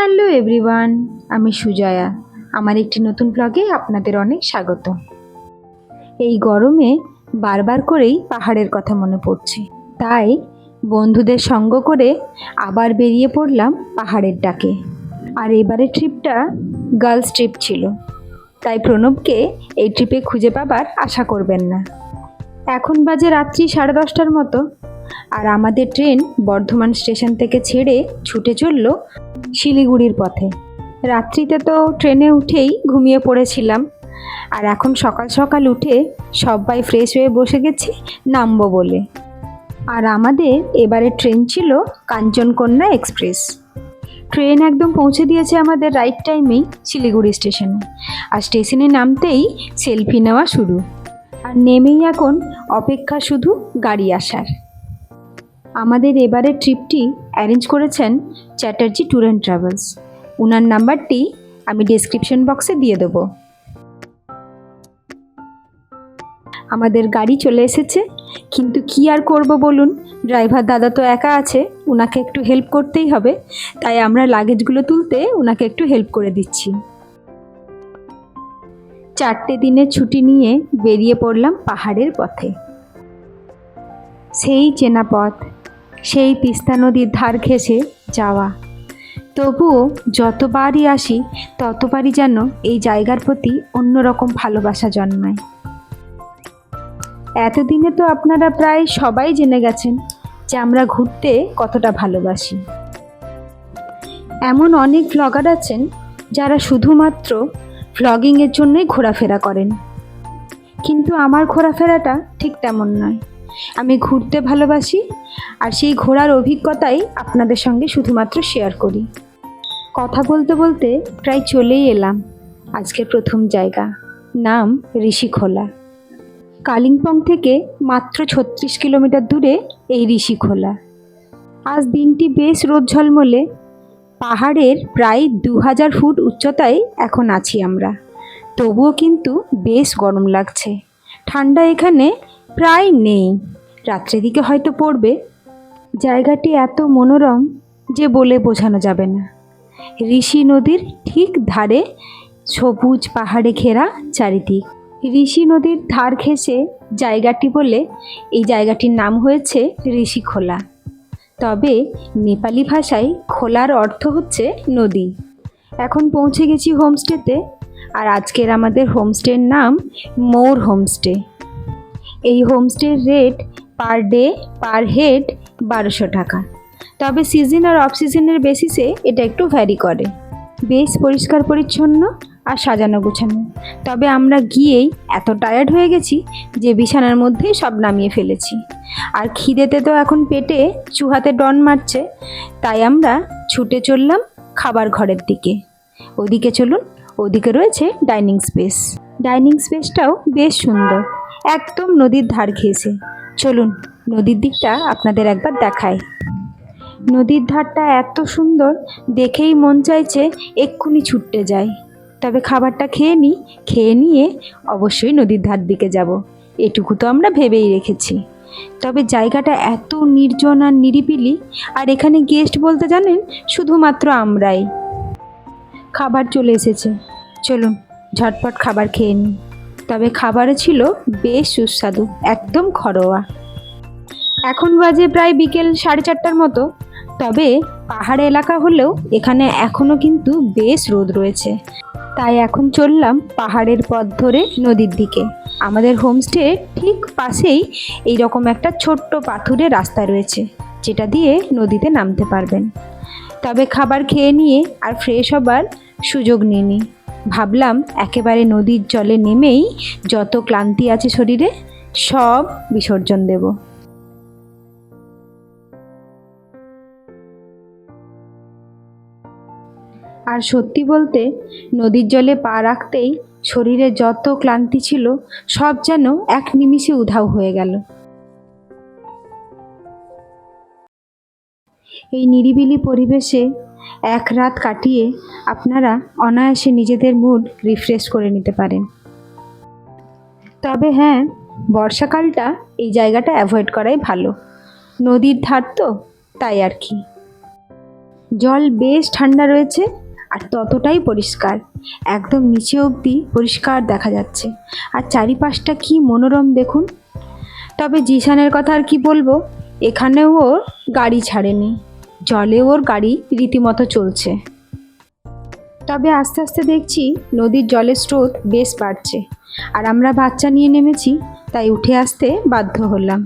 Hello everyone, আমি সুজয়া। আমার একটি নতুন ব্লগে আপনাদের অনেক স্বাগত। এই গরমে বারবার করেই পাহাড়ের কথা মনে পড়ছে, তাই বন্ধুদের সঙ্গ করে আবার বেরিয়ে পড়লাম পাহাড়ের ডাকে। আর এবারের ট্রিপটা গার্লস ট্রিপ ছিল, তাই প্রণবকে এই ট্রিপে খুঁজে পাবার আশা করবেন না। এখন বাজে রাত্রি 10:30টার মতো, আর আমাদের ট্রেন বর্ধমান স্টেশন থেকে ছেড়ে ছুটে চলল শিলিগুড়ির পথে। রাত্রিতে তো ট্রেনে উঠেই ঘুমিয়ে পড়েছিলাম, আর এখন সকাল সকাল উঠে সবাই ফ্রেশ হয়ে বসে গেছি নামবো বলে। আর আমাদের এবারের ট্রেন ছিল কাঞ্চনকন্যা এক্সপ্রেস। ট্রেন একদম পৌঁছে দিয়েছে আমাদের রাইট টাইমেই শিলিগুড়ি স্টেশনে। আর স্টেশনে নামতেই সেলফি নেওয়া শুরু, আর নেমেই এখন অপেক্ষা শুধু গাড়ি আসার। আমাদের এবারের ট্রিপটি অ্যারেঞ্জ করেছেন চ্যাটার্জি ট্যুর অ্যান্ড ট্রাভেলস। ওনার নাম্বারটি আমি ডেসক্রিপশন বক্সে দিয়ে দেবো। আমাদের গাড়ি চলে এসেছে, কিন্তু কি আর করব বলুন, ড্রাইভার দাদা তো একা আছে, ওনাকে একটু হেল্প করতেই হবে। তাই আমরা লাগেজগুলো তুলতে ওনাকে একটু হেল্প করে দিচ্ছি। 4টে দিনের ছুটি নিয়ে বেরিয়ে পড়লাম পাহাড়ের পথে। সেই চেনা পথ, সেই তিস্তা নদীর ধার ঘেঁষে যাওয়া। তবুও যতবারই আসি ততবারই যেন এই জায়গার প্রতি অন্যরকম ভালোবাসা জন্মায়। এতদিনে তো আপনারা প্রায় সবাই জেনে গেছেন যে আমরা ঘুরতে কতটা ভালোবাসি। এমন অনেক ব্লগার আছেন যারা শুধুমাত্র ভ্লগিংয়ের জন্যই ঘোরাফেরা করেন, কিন্তু আমার ঘোরাফেরাটা ঠিক তেমন নয়। আমি ঘুরতে ভালোবাসি, আর সেই ঘোরার অভিজ্ঞতাই আপনাদের সঙ্গে শুধুমাত্র শেয়ার করি। কথা বলতে বলতে প্রায় চলেই এলাম আজকের প্রথম জায়গা, নাম ঋষিখোলা। কালিম্পং থেকে মাত্র 36 কিলোমিটার দূরে এই ঋষিখোলা। আজ দিনটি বেশ রোদ ঝলমলে। পাহাড়ের প্রায় 2000 ফুট উচ্চতায় এখন আছি আমরা, তবুও কিন্তু বেশ গরম লাগছে। ঠান্ডা এখানে প্রায় নেই, রাত্রের দিকে হয়তো পড়বে। জায়গাটি এত মনোরম যে বলে বোঝানো যাবে না। ঋষি নদীর ঠিক ধারে সবুজ পাহাড়ে ঘেরা চারিদিক। ঋষি নদীর ধার ঘেঁষে জায়গাটি বলে এই জায়গাটির নাম হয়েছে ঋষিখোলা। তবে নেপালি ভাষায় খোলার অর্থ হচ্ছে নদী। এখন পৌঁছে গেছি হোমস্টেতে, আর আজকের আমাদের হোমস্টের নাম মৌর হোমস্টে। এই হোমস্টের rate per day per head 1200 টাকা। তবে সিজন আর অফ সিজনের বেসিসে এটা একটু ভ্যারি করে। বেশ পরিষ্কার পরিচ্ছন্ন আর সাজানো গোছানো। তবে আমরা গিয়েই এত টায়ার্ড হয়ে গেছি যে বিছানার মধ্যেই সব নামিয়ে ফেলেছি। আর খিদেতে তো এখন পেটে চুহাতে ডন মারছে, তাই আমরা ছুটে চললাম খাবার ঘরের দিকে। ওদিকে চলুন, ওদিকে রয়েছে ডাইনিং স্পেস। ডাইনিং স্পেসটাও বেশ সুন্দর, একদম নদীর ধার ঘেঁষে। চলুন নদীর দিকটা আপনাদের একবার দেখায়। নদীর ধারটা এত সুন্দর, দেখেই মন চাইছে এক্ষুনি ছুটতে যাই। তবে খাবারটা খেয়ে নিই, খেয়ে নিয়ে অবশ্যই নদীর ধার দিকে যাব, এটুকু তো আমরা ভেবেই রেখেছি। তবে জায়গাটা এত নির্জন আর নিরিবিলি, আর এখানে গেস্ট বলতে জানেন শুধুমাত্র আমরাই। খাবার চলে এসেছে, চলুন ঝটপট খাবার খেয়ে নিই। তবে খাবারে ছিল বেশ সুস্বাদু, একদম ঘরোয়া। এখন বাজে প্রায় বিকেল 4:30টার মতো। তবে পাহাড় এলাকা হলেও এখানে এখনও কিন্তু বেশ রোদ রয়েছে, তাই এখন চললাম পাহাড়ের পথ ধরে নদীর দিকে। আমাদের হোমস্টে ঠিক পাশেই এইরকম একটা ছোট্ট পাথুরে রাস্তা রয়েছে, যেটা দিয়ে নদীতে নামতে পারবেন। তবে খাবার খেয়ে নিয়ে আর ফ্রেশ হবার সুযোগ নিইনি। ভাবলাম একেবারে নদীর জলে নেমেই যত ক্লান্তি আছে শরীরে সব বিসর্জন দেব। আর সত্যি বলতে নদীর জলে পা রাখতেই শরীরে যত ক্লান্তি ছিল সব যেন এক নিমিষে উধাও হয়ে গেল। এই নিরিবিলি পরিবেশে এক রাত কাটিয়ে আপনারা অনায়াসে নিজেদের মুড রিফ্রেশ করে নিতে পারেন। তবে হ্যাঁ, বর্ষাকালটা এই জায়গাটা অ্যাভয়েড করাই ভালো, নদীর ধার তো, তাই আর কি। জল বেশ ঠান্ডা রয়েছে আর ততটাই পরিষ্কার, একদম নিচে অবধি পরিষ্কার দেখা যাচ্ছে। আর চারিপাশটা কি মনোরম দেখুন। তবে জিসানের কথা আর কি বলবো, এখানেও ওর গাড়ি ছাড়েনি, জলে ওর গাড়ি রীতিমতো চলছে। তবে আস্তে আস্তে দেখছি নদীর জলের স্রোত বেশ বাড়ছে, আর আমরা বাচ্চা নিয়ে নেমেছি, তাই উঠে আসতে বাধ্য হলাম।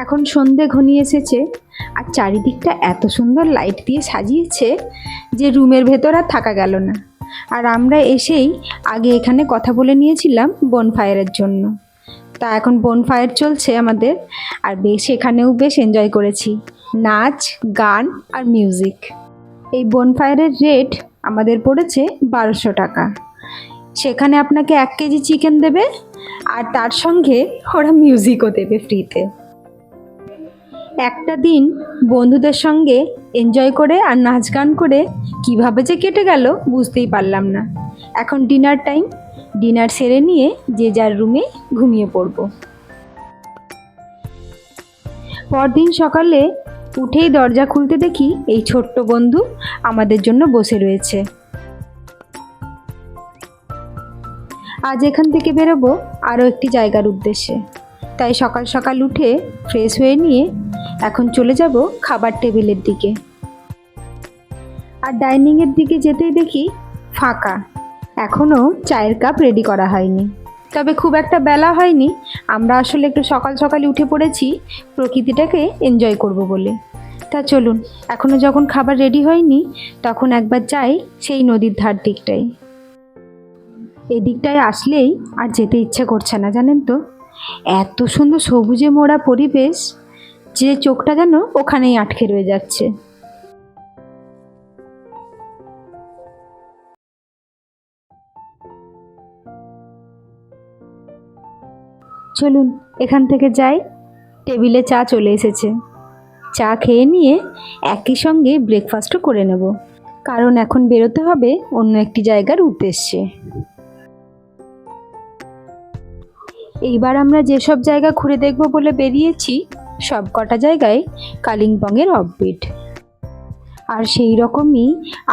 এখন সন্ধে ঘনিয়ে এসেছে, আর চারিদিকটা এত সুন্দর লাইট দিয়ে সাজিয়েছে যে রুমের ভেতর আর থাকা গেল না। আর আমরা এসেই আগে এখানে কথা বলে নিয়েছিলাম বনফায়ারের জন্য। তা এখন বনফায়ার চলছে আমাদের, আর বেশ এখানেও বেশ এনজয় করেছি, নাচ গান আর মিউজিক। এই বনফায়ারের রেট আমাদের পড়েছে 1200 টাকা। সেখানে আপনাকে 1 কেজি চিকেন দেবে, আর তার সঙ্গে ওরা মিউজিকও দেবে ফ্রিতে। একটা দিন বন্ধুদের সঙ্গে এনজয় করে আর নাচ গান করে কিভাবে যে কেটে গেল বুঝতেই পারলাম না। এখন ডিনার টাইম, ডিনার সেরে নিয়ে যে যার রুমে ঘুমিয়ে পড়ব। পরদিন সকালে উঠেই দরজা খুলতে দেখি এই ছোট্ট বন্ধু আমাদের জন্য বসে রয়েছে। আজ এখান থেকে বেরোবো আরও একটি জায়গার উদ্দেশ্যে, তাই সকাল সকাল উঠে ফ্রেশ হয়ে নিয়ে এখন চলে যাব খাবার টেবিলের দিকে। আর ডাইনিংয়ের দিকে যেতেই দেখি ফাঁকা, এখনও চায়ের কাপ রেডি করা হয়নি। তবে খুব একটা বেলা হয়নি, আমরা আসলে একটু সকাল সকাল উঠে পড়েছি প্রকৃতিটাকে এনজয় করব বলে। তা চলুন, এখনও যখন খাবার রেডি হয়নি তখন একবার যাই সেই নদীর ধার দিকটায়। এই দিকটায় আসলেই আর যেতে ইচ্ছে করছে না, জানেন তো, এত সুন্দর সবুজে মোড়া পরিবেশ যে চোখটা যেন ওখানেই আটকে রয়ে যাচ্ছে। চলুন এখান থেকে যাই, টেবিলে চা চলে এসেছে, চা খেয়ে নিয়ে একই সঙ্গে ব্রেকফাস্টও করে নেব, কারণ এখন বেরোতে হবে অন্য একটি জায়গার উদ্দেশ্যে। এইবার আমরা যেসব জায়গা ঘুরে দেখব বলে বেরিয়েছি সব কটা জায়গায় কালিম্পংয়ের অফবিট, আর সেই রকমই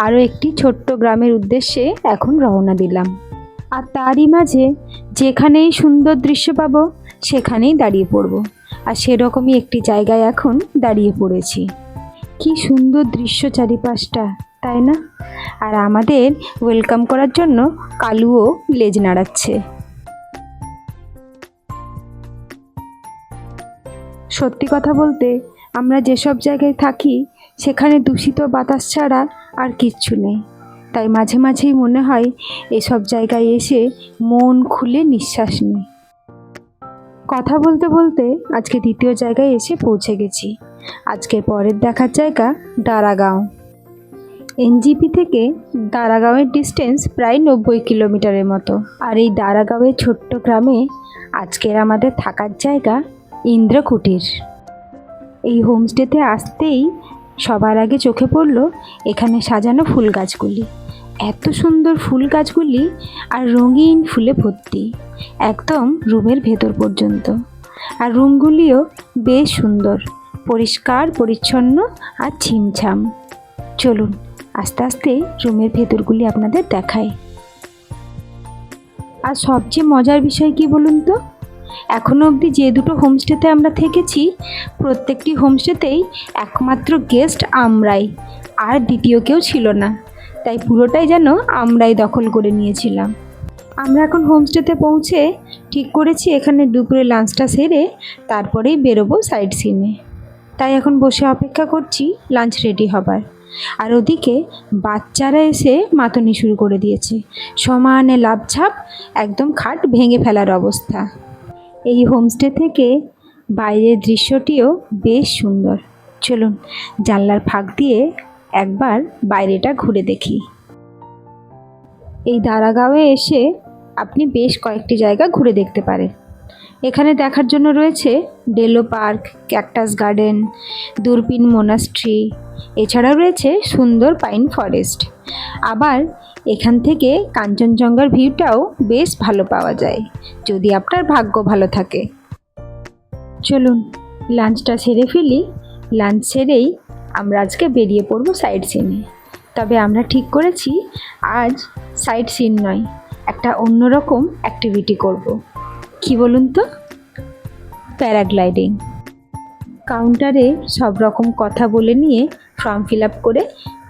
আরও একটি ছোট্ট গ্রামের উদ্দেশ্যে এখন রওনা দিলাম। আর তারই মাঝে যেখানেই সুন্দর দৃশ্য পাবো সেখানেই দাঁড়িয়ে পড়ব, আর সেরকমই একটি জায়গায় এখন দাঁড়িয়ে পড়েছি। কি সুন্দর দৃশ্য চারিপাশটা, তাই না? আর আমাদের ওয়েলকাম করার জন্য কালুও লেজ নাড়াচ্ছে। সত্যি কথা বলতে আমরা যেসব জায়গায় থাকি সেখানে দূষিত বাতাস ছাড়া আর কিচ্ছু নেই, তাই মাঝে মাঝেই মনে হয় এসব জায়গায় এসে মন খুলে নিঃশ্বাস নিই। কথা বলতে বলতে আজকে দ্বিতীয় জায়গায় এসে পৌঁছে গেছি। আজকের পরের দেখার জায়গা দারাগাঁও। এনজিপি থেকে দারাগাঁওয়ের ডিস্টেন্স প্রায় 90 কিলোমিটারের মতো। আর এই দারাগাঁওয়ের ছোট্ট গ্রামে আজকের আমাদের থাকার জায়গা ইন্দ্রকুটির। এই হোমস্টেতে আসতেই সবার আগে চোখে পড়ল এখানে সাজানো ফুল গাছগুলি। এত সুন্দর ফুল গাছগুলি আর রঙিন ফুলে ভর্তি, একদম রুমের ভেতর পর্যন্ত। আর রুমগুলিও বেশ সুন্দর, পরিষ্কার পরিচ্ছন্ন আর ছিমছাম। চলুন আস্তে আস্তে রুমের ভেতরগুলি আপনাদের দেখাই। আর সবচেয়ে মজার বিষয় কি বলুন তো, এখনও অবধি যে দুটো হোমস্টেতে আমরা থেকেছি প্রত্যেকটি হোমস্টেতেই একমাত্র গেস্ট আমরাই, আর দ্বিতীয় কেউ ছিল না, তাই পুরোটাই যেন আমরাই দখল করে নিয়েছিলাম। আমরা এখন হোমস্টেতে পৌঁছে ঠিক করেছি এখানে দুপুরে লাঞ্চটা সেরে তারপরেই বেরোবো সাইট সিনে। তাই এখন বসে অপেক্ষা করছি লাঞ্চ রেডি হবার। আর ওদিকে বাচ্চারা এসে মাতনি শুরু করে দিয়েছে, সমানে লাফঝাপ, একদম খাট ভেঙে ফেলার অবস্থা। এই হোমস্টে থেকে বাইরের দৃশ্যটিও বেশ সুন্দর। চলুন জানলার ফাঁক দিয়ে একবার বাইরেটা ঘুরে দেখি। এই দারাগাঁওয়ে এসে আপনি বেশ কয়েকটি জায়গা ঘুরে দেখতে পারেন। এখানে দেখার জন্য রয়েছে ডেলো পার্ক, ক্যাকটাস গার্ডেন, দূরবীন মোনাস্ট্রি, এছাড়াও রয়েছে সুন্দর পাইন ফরেস্ট। আবার এখান থেকে কাঞ্চনজঙ্ঘার ভিউটাও বেশ ভালো পাওয়া যায় যদি আপনার ভাগ্য ভালো থাকে। চলুন লাঞ্চটা সেরে ফেলি, লাঞ্চ সেরেই আমরা আজকে বেরিয়ে পড়ব সাইট সিনে। তবে আমরা ঠিক করেছি আজ সাইট সিন নয়, একটা অন্যরকম অ্যাক্টিভিটি করব। কি বলুন তো? প্যারাগ্লাইডিং। কাউন্টারে সব রকম কথা বলে নিয়ে ফর্ম ফিল আপ করে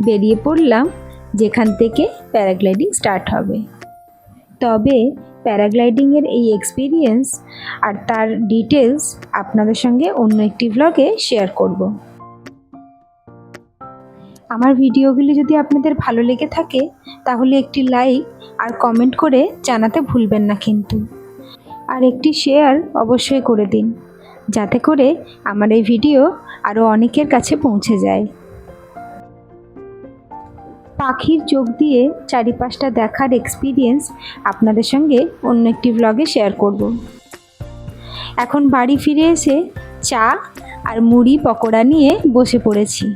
বেরিয়ে পড়লাম যেখান থেকে প্যারাগ্লাইডিং স্টার্ট হবে। তবে প্যারাগ্লাইডিংয়ের এই এক্সপিরিয়েন্স আর তার ডিটেলস আপনাদের সঙ্গে অন্য একটি ভ্লগে শেয়ার করব। আমার ভিডিওগুলি যদি আপনাদের ভালো লেগে থাকে তাহলে একটি লাইক আর কমেন্ট করে জানাতে ভুলবেন না কিন্তু। আর একটি শেয়ার অবশ্যই করে দিন, যাতে করে আমার এই ভিডিও আরও অনেকের কাছে পৌঁছে যায়। পাখির চোখ দিয়ে চারিপাশটা দেখার এক্সপিরিয়েন্স আপনাদের সঙ্গে অন্য একটি ভ্লগে শেয়ার করব। এখন বাড়ি ফিরে এসে চা আর মুড়ি পকোড়া নিয়ে বসে পড়েছি।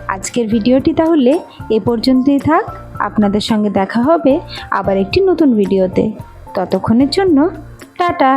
আজকের ভিডিওটি তাহলে এ পর্যন্তই থাক। আপনাদের সঙ্গে দেখা হবে আবার একটি নতুন ভিডিওতে। ততক্ষণের জন্য টাটা।